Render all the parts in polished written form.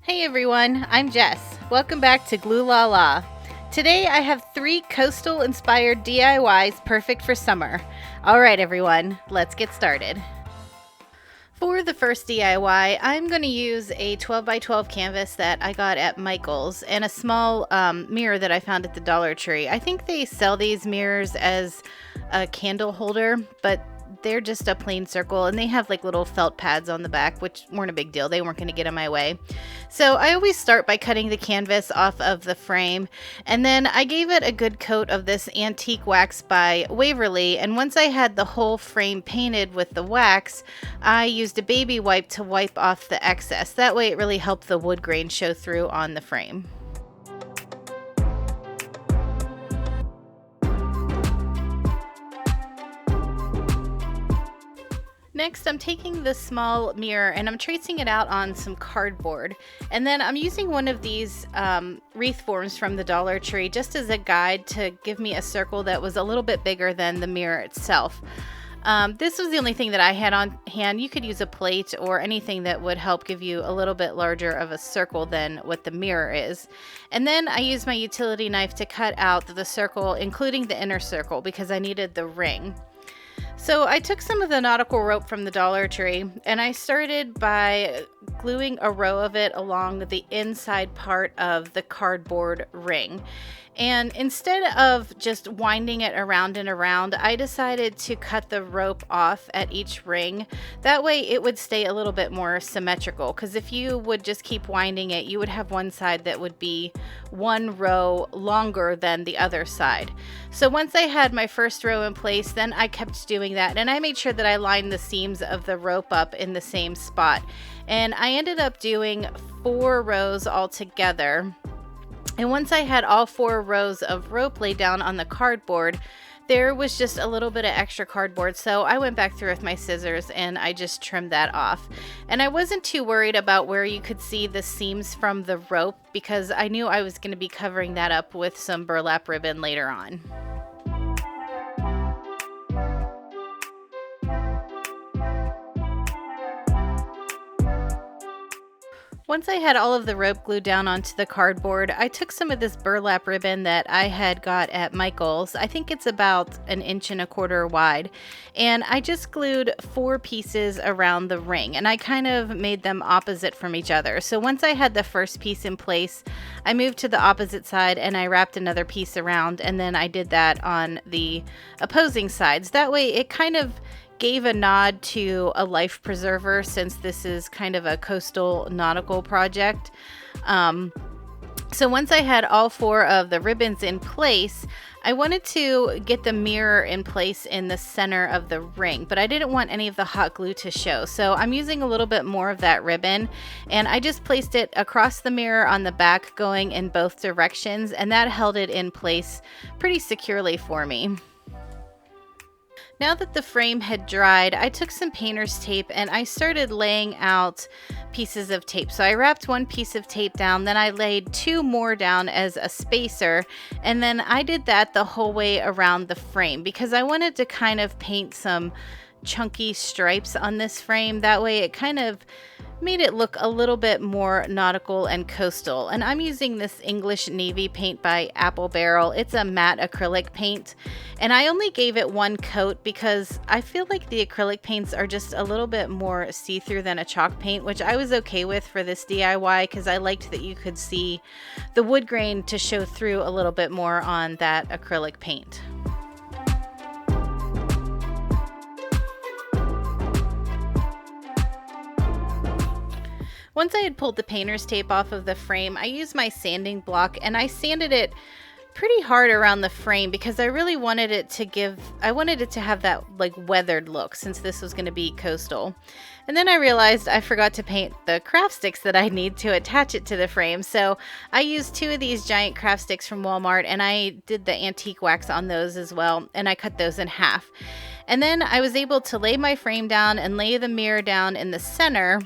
Hey everyone, I'm Jess. Welcome back to Glue La La. Today I have 3 coastal inspired DIYs perfect for summer. Alright everyone, let's get started. For the first DIY, I'm going to use a 12 by 12 canvas that I got at Michael's and a small mirror that I found at the Dollar Tree. I think they sell these mirrors as a candle holder, but they're just a plain circle, and they have like little felt pads on the back, which weren't a big deal. They weren't going to get in my way. So I always start by cutting the canvas off of the frame, and then I gave it a good coat of this antique wax by Waverly, and once I had the whole frame painted with the wax, I used a baby wipe to wipe off the excess. That way it really helped the wood grain show through on the frame. Next, I'm taking this small mirror and I'm tracing it out on some cardboard. And then I'm using one of these wreath forms from the Dollar Tree just as a guide to give me a circle that was a little bit bigger than the mirror itself. This was the only thing that I had on hand. You could use a plate or anything that would help give you a little bit larger of a circle than what the mirror is. And then I used my utility knife to cut out the circle, including the inner circle, because I needed the ring. So I took some of the nautical rope from the Dollar Tree and I started by gluing a row of it along the inside part of the cardboard ring. And instead of just winding it around and around, I decided to cut the rope off at each ring. That way it would stay a little bit more symmetrical, because if you would just keep winding it, you would have one side that would be one row longer than the other side. So once I had my first row in place, then I kept doing that, and I made sure that I lined the seams of the rope up in the same spot. And I ended up doing 4 rows all together. And once I had all 4 rows of rope laid down on the cardboard, there was just a little bit of extra cardboard, so I went back through with my scissors and I just trimmed that off. And I wasn't too worried about where you could see the seams from the rope, because I knew I was going to be covering that up with some burlap ribbon later on. Once I had all of the rope glued down onto the cardboard, I took some of this burlap ribbon that I had got at Michael's. I think it's about 1.25 inches wide. And I just glued 4 pieces around the ring, and I kind of made them opposite from each other. So once I had the first piece in place, I moved to the opposite side and I wrapped another piece around, and then I did that on the opposing sides. That way it kind of gave a nod to a life preserver, since this is kind of a coastal nautical project. So once I had all 4 of the ribbons in place, I wanted to get the mirror in place in the center of the ring, but I didn't want any of the hot glue to show. So I'm using a little bit more of that ribbon, and I just placed it across the mirror on the back, going in both directions, and that held it in place pretty securely for me. Now that the frame had dried, I took some painter's tape and I started laying out pieces of tape. So I wrapped 1 piece of tape down, then I laid 2 more down as a spacer, and then I did that the whole way around the frame because I wanted to kind of paint some chunky stripes on this frame. That way it kind of made it look a little bit more nautical and coastal. And I'm using this English navy paint by Apple Barrel. It's a matte acrylic paint, and I only gave it 1 coat because I feel like the acrylic paints are just a little bit more see-through than a chalk paint, which I was okay with for this DIY because I liked that you could see the wood grain to show through a little bit more on that acrylic paint. Once I had pulled the painter's tape off of the frame, I used my sanding block and I sanded it pretty hard around the frame because I really wanted it to have that like weathered look, since this was going to be coastal. And then I realized I forgot to paint the craft sticks that I need to attach it to the frame. So I used 2 of these giant craft sticks from Walmart, and I did the antique wax on those as well, and I cut those in half. And then I was able to lay my frame down and lay the mirror down in the center.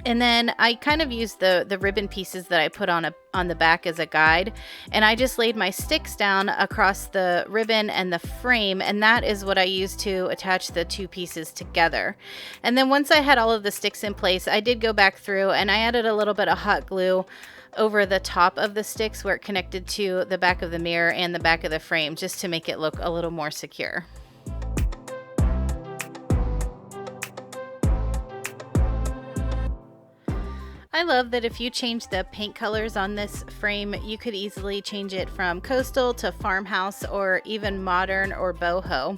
And then I kind of used the ribbon pieces that I put on the back as a guide, and I just laid my sticks down across the ribbon and the frame, and that is what I used to attach the two pieces together. And then once I had all of the sticks in place, I did go back through and I added a little bit of hot glue over the top of the sticks where it connected to the back of the mirror and the back of the frame, just to make it look a little more secure. I love that if you change the paint colors on this frame, you could easily change it from coastal to farmhouse or even modern or boho.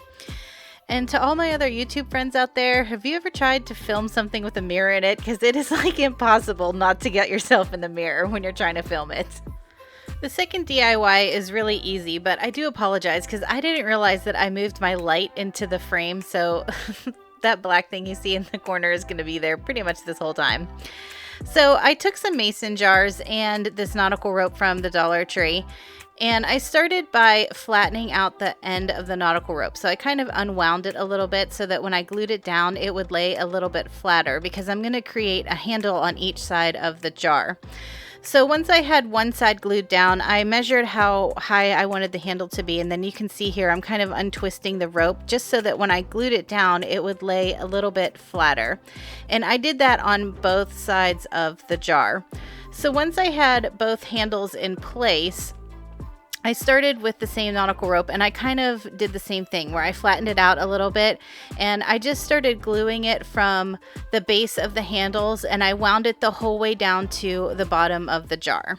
And to all my other YouTube friends out there, have you ever tried to film something with a mirror in it? Because it is like impossible not to get yourself in the mirror when you're trying to film it. The second DIY is really easy, but I do apologize because I didn't realize that I moved my light into the frame, so that black thing you see in the corner is going to be there pretty much this whole time. So I took some mason jars and this nautical rope from the Dollar Tree, and I started by flattening out the end of the nautical rope. So I kind of unwound it a little bit so that when I glued it down, it would lay a little bit flatter, because I'm going to create a handle on each side of the jar. So once I had one side glued down, I measured how high I wanted the handle to be, and then you can see here I'm kind of untwisting the rope just so that when I glued it down it would lay a little bit flatter. And I did that on both sides of the jar. So once I had both handles in place, I started with the same nautical rope, and I kind of did the same thing where I flattened it out a little bit, and I just started gluing it from the base of the handles, and I wound it the whole way down to the bottom of the jar.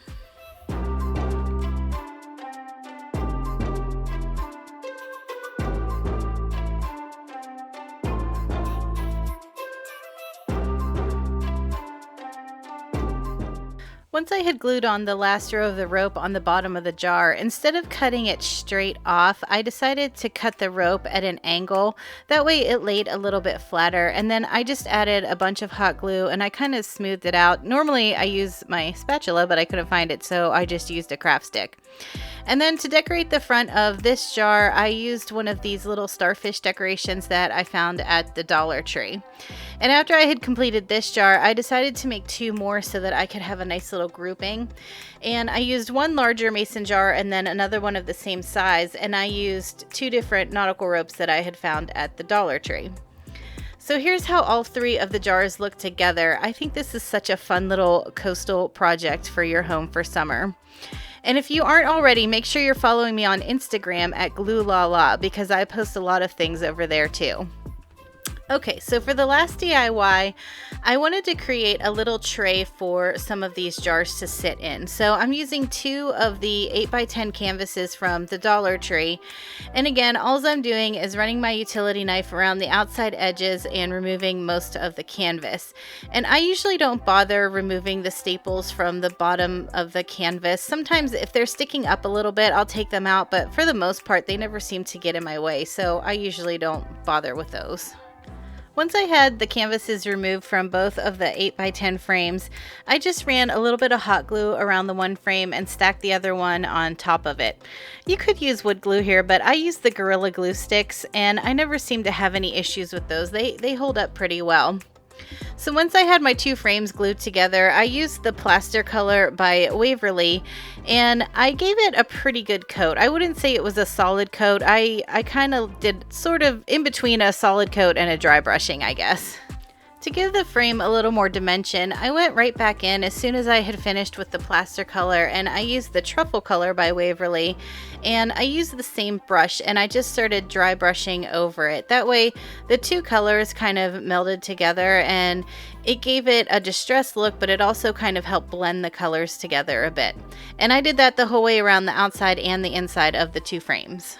Once I had glued on the last row of the rope on the bottom of the jar, instead of cutting it straight off, I decided to cut the rope at an angle. That way it laid a little bit flatter, and then I just added a bunch of hot glue and I kind of smoothed it out. Normally I use my spatula, but I couldn't find it, so I just used a craft stick. And then to decorate the front of this jar, I used one of these little starfish decorations that I found at the Dollar Tree. And after I had completed this jar, I decided to make two more so that I could have a nice little grouping. And I used one larger mason jar and then another one of the same size, and I used two different nautical ropes that I had found at the Dollar Tree. So here's how all three of the jars look together. I think this is such a fun little coastal project for your home for summer. And if you aren't already, make sure you're following me on Instagram at GlueLaLa, because I post a lot of things over there too. Okay, so for the last DIY, I wanted to create a little tray for some of these jars to sit in. So I'm using two of the 8x10 canvases from the Dollar Tree. And again, all I'm doing is running my utility knife around the outside edges and removing most of the canvas. And I usually don't bother removing the staples from the bottom of the canvas. Sometimes if they're sticking up a little bit, I'll take them out, but for the most part, they never seem to get in my way. So I usually don't bother with those. Once I had the canvases removed from both of the 8x10 frames, I just ran a little bit of hot glue around the one frame and stacked the other one on top of it. You could use wood glue here, but I used the Gorilla Glue sticks, and I never seem to have any issues with those. They hold up pretty well. So once I had my two frames glued together, I used the Plaster Color by Waverly, and I gave it a pretty good coat. I wouldn't say it was a solid coat. I kind of did sort of in between a solid coat and a dry brushing, I guess. To give the frame a little more dimension, I went right back in as soon as I had finished with the Plaster Color, and I used the Truffle Color by Waverly, and I used the same brush, and I just started dry brushing over it. That way the two colors kind of melded together, and it gave it a distressed look, but it also kind of helped blend the colors together a bit. And I did that the whole way around the outside and the inside of the two frames.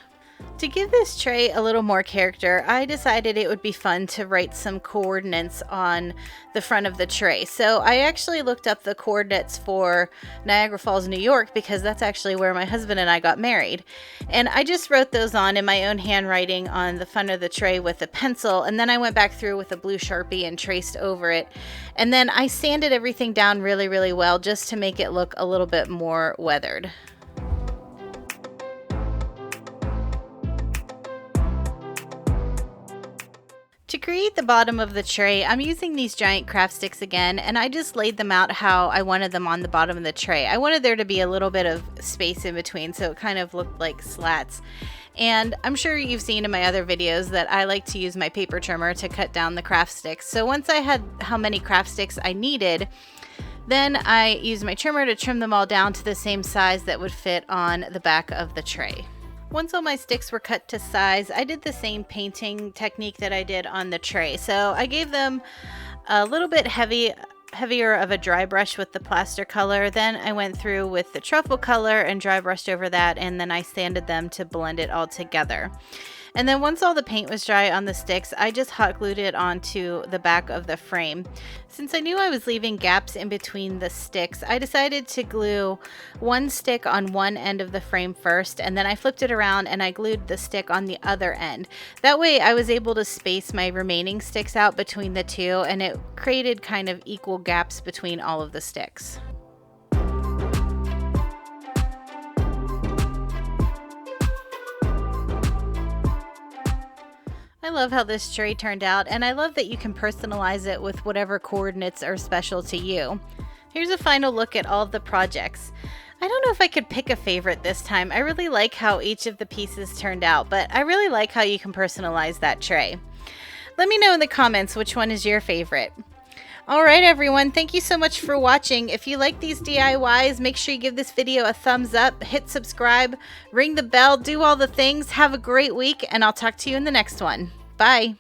To give this tray a little more character, I decided it would be fun to write some coordinates on the front of the tray. So I actually looked up the coordinates for Niagara Falls, New York, because that's actually where my husband and I got married. And I just wrote those on in my own handwriting on the front of the tray with a pencil, and then I went back through with a blue Sharpie and traced over it. And then I sanded everything down really, really well just to make it look a little bit more weathered. To create the bottom of the tray, I'm using these giant craft sticks again, and I just laid them out how I wanted them on the bottom of the tray. I wanted there to be a little bit of space in between, so it kind of looked like slats. And I'm sure you've seen in my other videos that I like to use my paper trimmer to cut down the craft sticks. So once I had how many craft sticks I needed, then I used my trimmer to trim them all down to the same size that would fit on the back of the tray. Once all my sticks were cut to size, I did the same painting technique that I did on the tray. So I gave them a little bit heavier of a dry brush with the plaster color. Then I went through with the truffle color and dry brushed over that, and then I sanded them to blend it all together. And then once all the paint was dry on the sticks, I just hot glued it onto the back of the frame. Since I knew I was leaving gaps in between the sticks, I decided to glue one stick on one end of the frame first, and then I flipped it around and I glued the stick on the other end. That way I was able to space my remaining sticks out between the two, and it created kind of equal gaps between all of the sticks. I love how this tray turned out, and I love that you can personalize it with whatever coordinates are special to you. Here's a final look at all of the projects. I don't know if I could pick a favorite this time. I really like how each of the pieces turned out, but I really like how you can personalize that tray. Let me know in the comments which one is your favorite. Alright everyone, thank you so much for watching. If you like these DIYs, make sure you give this video a thumbs up, hit subscribe, ring the bell, do all the things. Have a great week, and I'll talk to you in the next one. Bye!